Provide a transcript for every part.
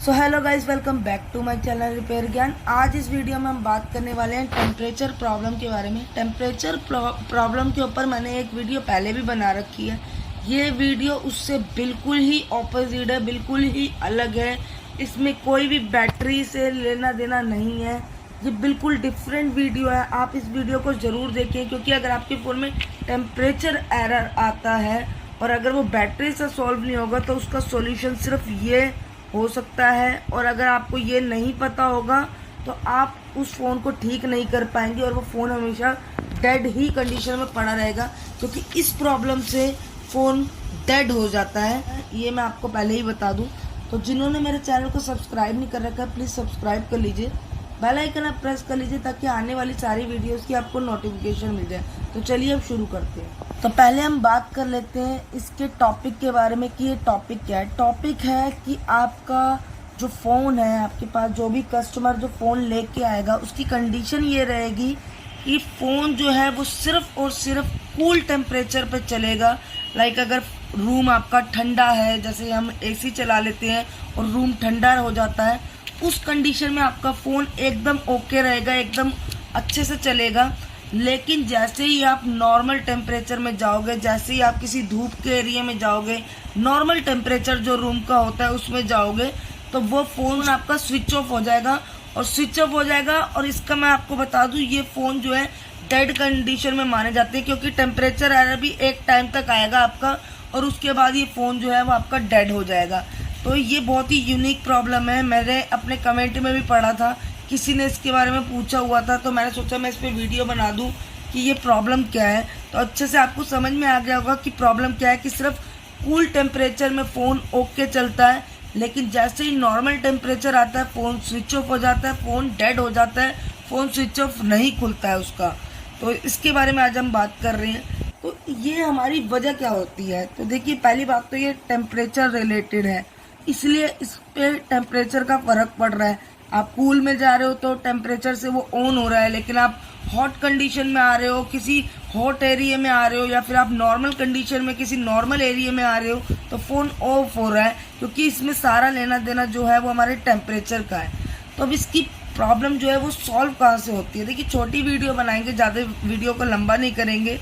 So hello guys, welcome back to my channel repair Gyan. आज इस video में हम बात करने वाले हैं टेम्परेचर प्रॉब्लम के बारे में। टेम्परेचर प्रॉब्लम के ऊपर मैंने एक वीडियो पहले भी बना रखी है। ये वीडियो उससे बिल्कुल ही ऑपोजिट है, बिल्कुल ही अलग है। इसमें कोई भी बैटरी से लेना देना नहीं है। ये बिल्कुल डिफरेंट वीडियो है। आप इस वीडियो को ज़रूर देखें, क्योंकि अगर आपके फ़ोन में टेम्परेचर एरर आता है और अगर वो बैटरी से सॉल्व नहीं होगा तो उसका सॉल्यूशन सिर्फ ये हो सकता है। और अगर आपको ये नहीं पता होगा तो आप उस फ़ोन को ठीक नहीं कर पाएंगे और वो फ़ोन हमेशा डेड ही कंडीशन में पड़ा रहेगा, क्योंकि इस प्रॉब्लम से फ़ोन डेड हो जाता है। ये मैं आपको पहले ही बता दूं। तो जिन्होंने मेरे चैनल को सब्सक्राइब नहीं कर रखा है, प्लीज़ सब्सक्राइब कर लीजिए, बेल आइकन आप प्रेस कर लीजिए, ताकि आने वाली सारी वीडियोस की आपको नोटिफिकेशन मिल जाए। तो चलिए अब शुरू करते हैं। तो पहले हम बात कर लेते हैं इसके टॉपिक के बारे में कि ये टॉपिक क्या है। टॉपिक है कि आपका जो फ़ोन है, आपके पास जो भी कस्टमर जो फ़ोन लेके आएगा उसकी कंडीशन ये रहेगी कि फ़ोन जो है वो सिर्फ़ और सिर्फ कूल टेम्परेचर पे चलेगा। लाइक अगर रूम आपका ठंडा है, जैसे हम एसी चला लेते हैं और रूम ठंडा हो जाता है, उस कंडीशन में आपका फ़ोन एकदम ओके रहेगा, एकदम अच्छे से चलेगा। लेकिन जैसे ही आप नॉर्मल टेम्परेचर में जाओगे, जैसे ही आप किसी धूप के एरिया में जाओगे, नॉर्मल टेम्परेचर जो रूम का होता है उसमें जाओगे, तो वो फ़ोन आपका स्विच ऑफ हो जाएगा और स्विच ऑफ हो जाएगा। और इसका मैं आपको बता दूं, ये फ़ोन जो है डेड कंडीशन में माने जाते हैं, क्योंकि टेम्परेचर एरर भी एक टाइम तक आएगा आपका और उसके बाद ये फ़ोन जो है वो आपका डेड हो जाएगा। तो ये बहुत ही यूनिक प्रॉब्लम है। मैंने अपने कमेंट में भी पढ़ा था, किसी ने इसके बारे में पूछा हुआ था, तो मैंने सोचा मैं इस पर वीडियो बना दूं कि ये प्रॉब्लम क्या है। तो अच्छे से आपको समझ में आ गया होगा कि प्रॉब्लम क्या है, कि सिर्फ कूल टेम्परेचर में फ़ोन ओके चलता है, लेकिन जैसे ही नॉर्मल टेम्परेचर आता है फ़ोन स्विच ऑफ हो जाता है, फ़ोन डेड हो जाता है, फ़ोन स्विच ऑफ नहीं खुलता है उसका। तो इसके बारे में आज हम बात कर रहे हैं। तो ये हमारी वजह क्या होती है? तो देखिए, पहली बात तो ये टेम्परेचर रिलेटेड है, इसलिए इस पे टेम्परेचर का फ़र्क पड़ रहा है। आप कूल में जा रहे हो तो टेम्परेचर से वो ऑन हो रहा है, लेकिन आप हॉट कंडीशन में आ रहे हो, किसी हॉट एरिया में आ रहे हो, या फिर आप नॉर्मल कंडीशन में किसी नॉर्मल एरिया में आ रहे हो, तो फ़ोन ऑफ हो रहा है, क्योंकि इसमें सारा लेना देना जो है वो हमारे टेम्परेचर का है। तो अब इसकी प्रॉब्लम जो है वो सॉल्व कहाँ से होती है? देखिए, छोटी वीडियो बनाएंगे, ज़्यादा वीडियो को लंबा नहीं करेंगे।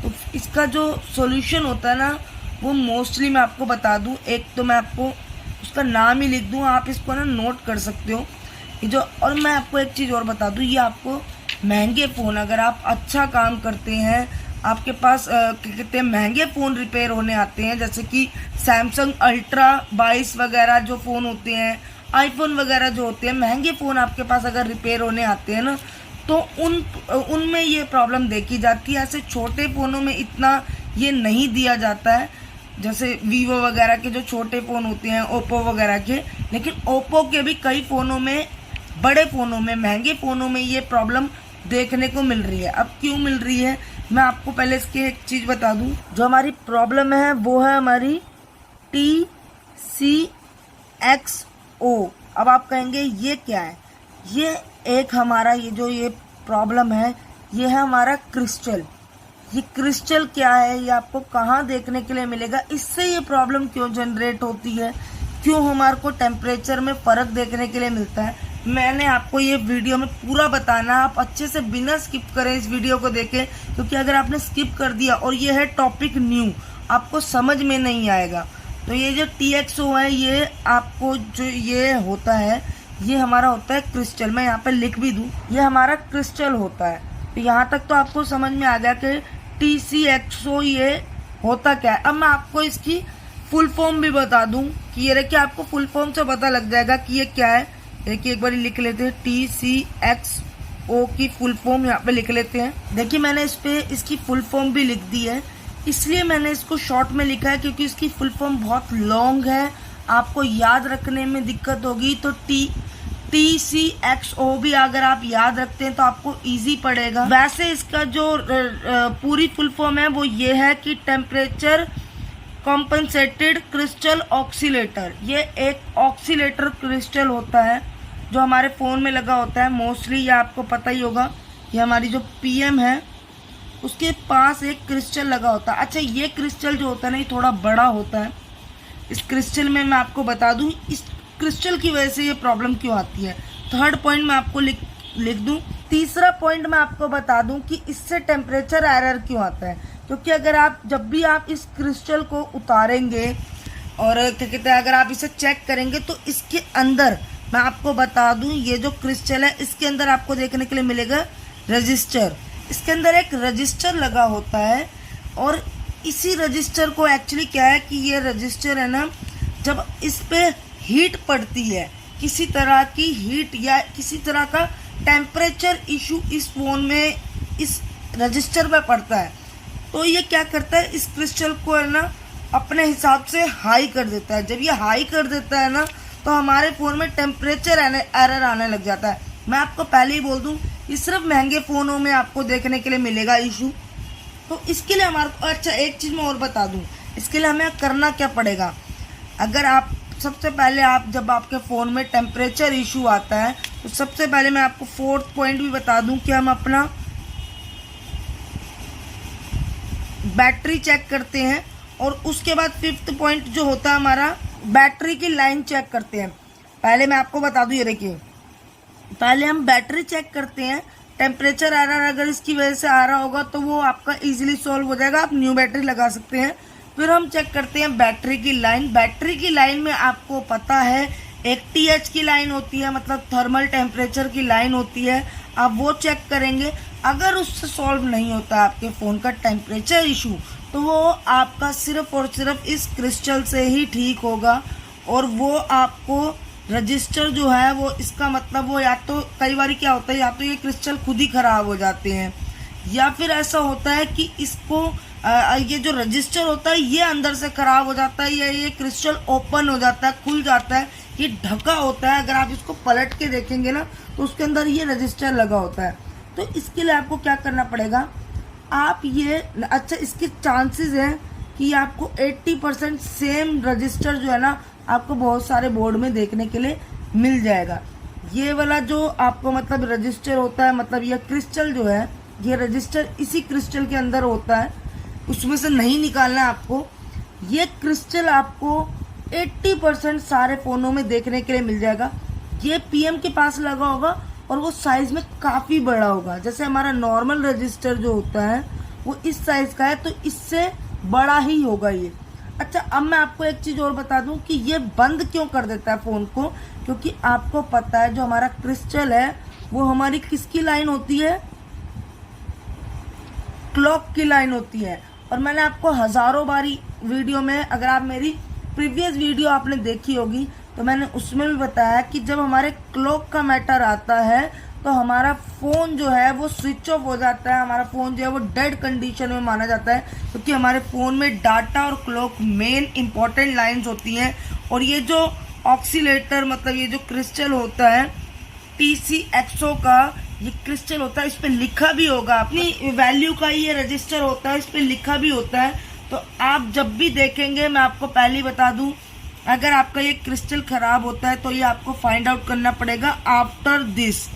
तो इसका जो सोल्यूशन होता है ना, वो मोस्टली मैं आपको बता दूँ। एक तो मैं आपको उसका नाम ही लिख दूँ, आप इसको ना नोट कर सकते हो ये जो। और मैं आपको एक चीज़ और बता दूँ, ये आपको महंगे फ़ोन, अगर आप अच्छा काम करते हैं, आपके पास कितने महंगे फ़ोन रिपेयर होने आते हैं, जैसे कि सैमसंग अल्ट्रा 22 वगैरह जो फ़ोन होते हैं, आईफोन वगैरह जो होते हैं, महंगे फ़ोन आपके पास अगर रिपेयर होने आते हैं ना, तो उनमें ये प्रॉब्लम देखी जाती है। ऐसे छोटे फ़ोनों में इतना ये नहीं दिया जाता है, जैसे वीवो वगैरह के जो छोटे फ़ोन होते हैं, ओप्पो वगैरह के। लेकिन ओप्पो के भी कई फ़ोनों में, बड़े फ़ोनों में, महंगे फ़ोनों में ये प्रॉब्लम देखने को मिल रही है। अब क्यों मिल रही है, मैं आपको पहले इसकी एक चीज़ बता दूं। जो हमारी प्रॉब्लम है वो है हमारी TCXO। अब आप कहेंगे ये क्या है? ये एक हमारा ये प्रॉब्लम है, ये है हमारा क्रिस्टल। ये क्रिस्टल क्या है, ये आपको कहाँ देखने के लिए मिलेगा, इससे ये प्रॉब्लम क्यों जनरेट होती है, क्यों हमारे को टेम्परेचर में फ़र्क देखने के लिए मिलता है, मैंने आपको ये वीडियो में पूरा बताना। आप अच्छे से बिना स्किप करें इस वीडियो को देखें, क्योंकि अगर आपने स्किप कर दिया और ये है टॉपिक न्यू, आपको समझ में नहीं आएगा। तो ये जो TXO है, ये आपको जो ये होता है, ये हमारा होता है क्रिस्टल। मैं यहाँ पे लिख भी दूँ, ये हमारा क्रिस्टल होता है। तो यहाँ तक तो आपको समझ में आ गया कि TCXO ये होता क्या है। अब मैं आपको इसकी फुल फॉर्म भी बता दूं कि ये देखिए, आपको फुल फॉर्म से पता लग जाएगा कि ये क्या है। देखिए, एक बार लिख लेते हैं, TCXO की फुल फॉर्म यहाँ पे लिख लेते हैं। देखिए, मैंने इस पे इसकी फुल फॉर्म भी लिख दी है, इसलिए मैंने इसको शॉर्ट में लिखा है, क्योंकि इसकी फुल फॉर्म बहुत लॉन्ग है, आपको याद रखने में दिक्कत होगी। तो TCXO भी अगर आप याद रखते हैं तो आपको इजी पड़ेगा। वैसे इसका जो पूरी फुल फॉर्म है वो ये है कि टेम्परेचर कॉम्पनसेटेड क्रिस्टल ऑक्सीलेटर। ये एक ऑक्सीलेटर क्रिस्टल होता है जो हमारे फ़ोन में लगा होता है मोस्टली, ये आपको पता ही होगा। ये हमारी जो PM है उसके पास एक क्रिस्टल लगा होता है। अच्छा, ये क्रिस्टल जो होता है ना, ये थोड़ा बड़ा होता है। इस क्रिस्टल में मैं आपको बता दूं, इस क्रिस्टल की वजह से ये प्रॉब्लम क्यों आती है। थर्ड पॉइंट मैं आपको लिख दूं। तीसरा पॉइंट मैं आपको बता दूं कि इससे टेम्परेचर एरर क्यों आता है। क्योंकि अगर आप जब भी आप इस क्रिस्टल को उतारेंगे और क्या कहते हैं, अगर आप इसे चेक करेंगे तो इसके अंदर मैं आपको बता दूं, ये जो क्रिस्टल है इसके अंदर आपको देखने के लिए मिलेगा रजिस्टर। इसके अंदर एक रजिस्टर लगा होता है और इसी रजिस्टर को एक्चुअली क्या है कि ये रजिस्टर है ना, जब इस पे हीट पड़ती है, किसी तरह की हीट या किसी तरह का टेम्परेचर इशू इस फोन में इस रजिस्टर पे पड़ता है, तो ये क्या करता है, इस क्रिस्टल को है ना अपने हिसाब से हाई कर देता है। जब ये हाई कर देता है ना तो हमारे फ़ोन में टेम्परेचर एरर आने लग जाता है। मैं आपको पहले ही बोल दूं, ये सिर्फ महंगे फ़ोनों में आपको देखने के लिए मिलेगा इशू। तो इसके लिए हमारे, अच्छा एक चीज़ मैं और बता दूं, इसके लिए हमें करना क्या पड़ेगा। अगर आप सबसे पहले जब आपके फ़ोन में टेम्परेचर इशू आता है तो सबसे पहले मैं आपको फोर्थ पॉइंट भी बता दूं कि हम अपना बैटरी चेक करते हैं और उसके बाद फिफ्थ पॉइंट जो होता है हमारा बैटरी की लाइन चेक करते हैं। पहले मैं आपको बता दूं, ये देखिए, पहले हम बैटरी चेक करते हैं। टेम्परेचर एरर अगर इसकी वजह से आ रहा होगा तो वो आपका इजीली सॉल्व हो जाएगा, आप न्यू बैटरी लगा सकते हैं। फिर हम चेक करते हैं बैटरी की लाइन। बैटरी की लाइन में आपको पता है एक TH की लाइन होती है, मतलब थर्मल टेम्परेचर की लाइन होती है, आप वो चेक करेंगे। अगर उससे सॉल्व नहीं होता आपके फ़ोन का टेम्परेचर इशू तो वो आपका सिर्फ और सिर्फ इस क्रिस्टल से ही ठीक होगा। और वो आपको रजिस्टर जो है वो, इसका मतलब वो या तो कई बार क्या होता है, या तो ये क्रिस्टल खुद ही ख़राब हो जाते हैं या फिर ऐसा होता है कि इसको ये जो रजिस्टर होता है ये अंदर से ख़राब हो जाता है या ये क्रिस्टल ओपन हो जाता है, खुल जाता है, ये ढका होता है। अगर आप इसको पलट के देखेंगे ना तो उसके अंदर ये रजिस्टर लगा होता है। तो इसके लिए आपको क्या करना पड़ेगा, आप ये, अच्छा इसके चांसेस हैं कि आपको 80% सेम रजिस्टर जो है ना आपको बहुत सारे बोर्ड में देखने के लिए मिल जाएगा। ये वाला जो आपको मतलब रजिस्टर होता है, मतलब ये क्रिस्टल जो है, ये रजिस्टर इसी क्रिस्टल के अंदर होता है, उसमें से नहीं निकालना है आपको। ये क्रिस्टल आपको 80% सारे फ़ोनों में देखने के लिए मिल जाएगा। ये PM के पास लगा होगा और वो साइज़ में काफ़ी बड़ा होगा। जैसे हमारा नॉर्मल रजिस्टर जो होता है वो इस साइज़ का है, तो इससे बड़ा ही होगा ये। अच्छा, अब मैं आपको एक चीज़ और बता दूं कि ये बंद क्यों कर देता है फ़ोन को, क्योंकि आपको पता है जो हमारा क्रिस्टल है वो हमारी किसकी लाइन होती है, क्लॉक की लाइन होती है। और मैंने आपको हज़ारों बारी वीडियो में, अगर आप मेरी प्रीवियस वीडियो आपने देखी होगी तो मैंने उसमें भी बताया कि जब हमारे क्लॉक का मैटर आता है तो हमारा फ़ोन जो है वो स्विच ऑफ हो जाता है, हमारा फ़ोन जो है वो डेड कंडीशन में माना जाता है, क्योंकि हमारे फ़ोन में डाटा और क्लॉक मेन इंपॉर्टेंट लाइंस होती हैं। और ये जो ऑक्सीलेटर, मतलब ये जो क्रिस्टल होता है TCXO का ये क्रिस्टल होता है, इस पर लिखा भी होगा अपनी वैल्यू का, ये रजिस्टर होता है, इस पर लिखा भी होता है। तो आप जब भी देखेंगे, मैं आपको पहले ही बता दूं, अगर आपका ये क्रिस्टल ख़राब होता है तो ये आपको फाइंड आउट करना पड़ेगा आफ्टर दिस।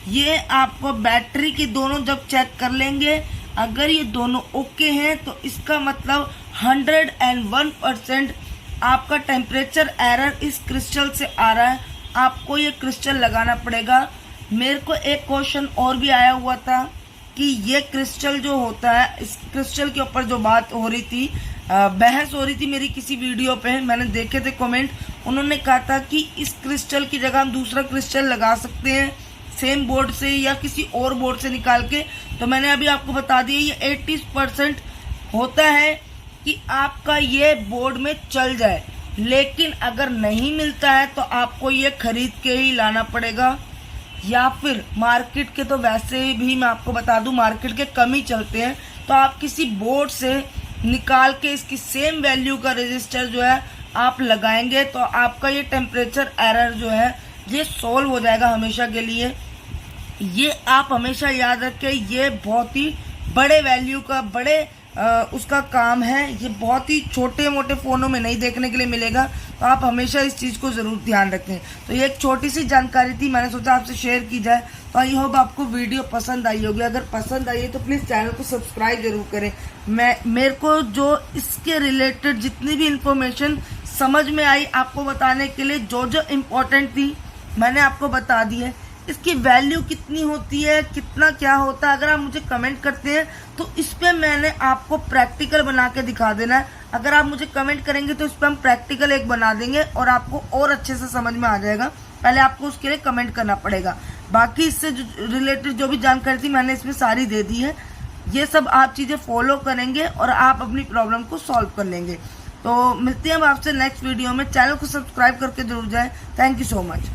ये आपको बैटरी की दोनों जब चेक कर लेंगे, अगर ये दोनों ओके हैं तो इसका मतलब 101% आपका टेम्परेचर एरर इस क्रिस्टल से आ रहा है, आपको ये क्रिस्टल लगाना पड़ेगा। मेरे को एक क्वेश्चन और भी आया हुआ था कि ये क्रिस्टल जो होता है, इस क्रिस्टल के ऊपर जो बात हो रही थी, बहस हो रही थी मेरी किसी वीडियो पे, मैंने देखे थे कमेंट, उन्होंने कहा था कि इस क्रिस्टल की जगह हम दूसरा क्रिस्टल लगा सकते हैं सेम बोर्ड से या किसी और बोर्ड से निकाल के। तो मैंने अभी आपको बता दिया ये 80% होता है कि आपका ये बोर्ड में चल जाए, लेकिन अगर नहीं मिलता है तो आपको ये खरीद के ही लाना पड़ेगा, या फिर मार्केट के, तो वैसे भी मैं आपको बता दूं मार्केट के कम ही चलते हैं, तो आप किसी बोर्ड से निकाल के इसकी सेम वैल्यू का रजिस्टर जो है आप लगाएंगे तो आपका ये टेम्परेचर एरर जो है ये सॉल्व हो जाएगा हमेशा के लिए। ये आप हमेशा याद रखें, ये बहुत ही बड़े वैल्यू का, बड़े उसका काम है, ये बहुत ही छोटे मोटे फ़ोनों में नहीं देखने के लिए मिलेगा, तो आप हमेशा इस चीज़ को ज़रूर ध्यान रखें। तो ये एक छोटी सी जानकारी थी, मैंने सोचा आपसे शेयर की जाए। तो आई होप आपको वीडियो पसंद आई होगी, अगर पसंद आई है तो प्लीज़ चैनल को सब्सक्राइब जरूर करें। मेरे को जो इसके रिलेटेड जितनी भी इंफॉर्मेशन समझ में आई आपको बताने के लिए। जो जो इम्पोर्टेंट थी मैंने आपको बता दी है। इसकी वैल्यू कितनी होती है, कितना क्या होता है, अगर आप मुझे कमेंट करते हैं तो इस पर मैंने आपको प्रैक्टिकल बना के दिखा देना है। अगर आप मुझे कमेंट करेंगे तो इस पर हम प्रैक्टिकल एक बना देंगे और आपको और अच्छे से समझ में आ जाएगा। पहले आपको उसके लिए कमेंट करना पड़ेगा। बाकी इससे रिलेटेड जो भी जानकारी थी मैंने इसमें सारी दे दी है। ये सब आप चीज़ें फॉलो करेंगे और आप अपनी प्रॉब्लम को सॉल्व कर लेंगे। तो मिलते हैं हम आपसे नेक्स्ट वीडियो में। चैनल को सब्सक्राइब करके जरूर जाएं। Thank you so much.